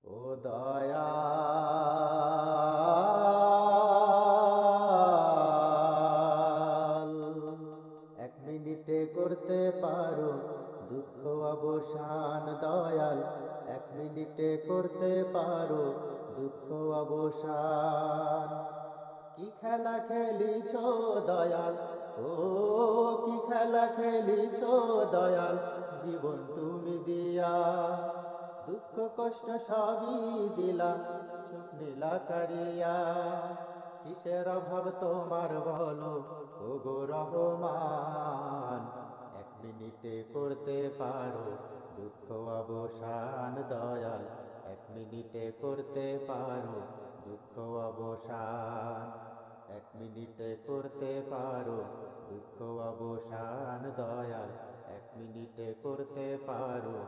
ও দয়াল, এক মিনিটে করতে পারো দুঃখ অবসান দয়াল, এক মিনিটে করতে পারো দুঃখ অবসান। কি খেলা খেলিছ দয়াল, ও কি খেলা খেলিছ দয়াল, জীবন তুমি দিয়া দুঃখ কষ্ট সবই দিলা, সুখ নীলা কারিয়া। কিসের অভাব তোমার বলো ও গো রহমান, এক মিনিটে করতে পারো দুঃখ অবসান দয়াল, এক মিনিটে করতে পারো দুঃখ অবসান, এক মিনিটে করতে পারো দুঃখ অবসান দয়াল, এক মিনিটে করতে পারো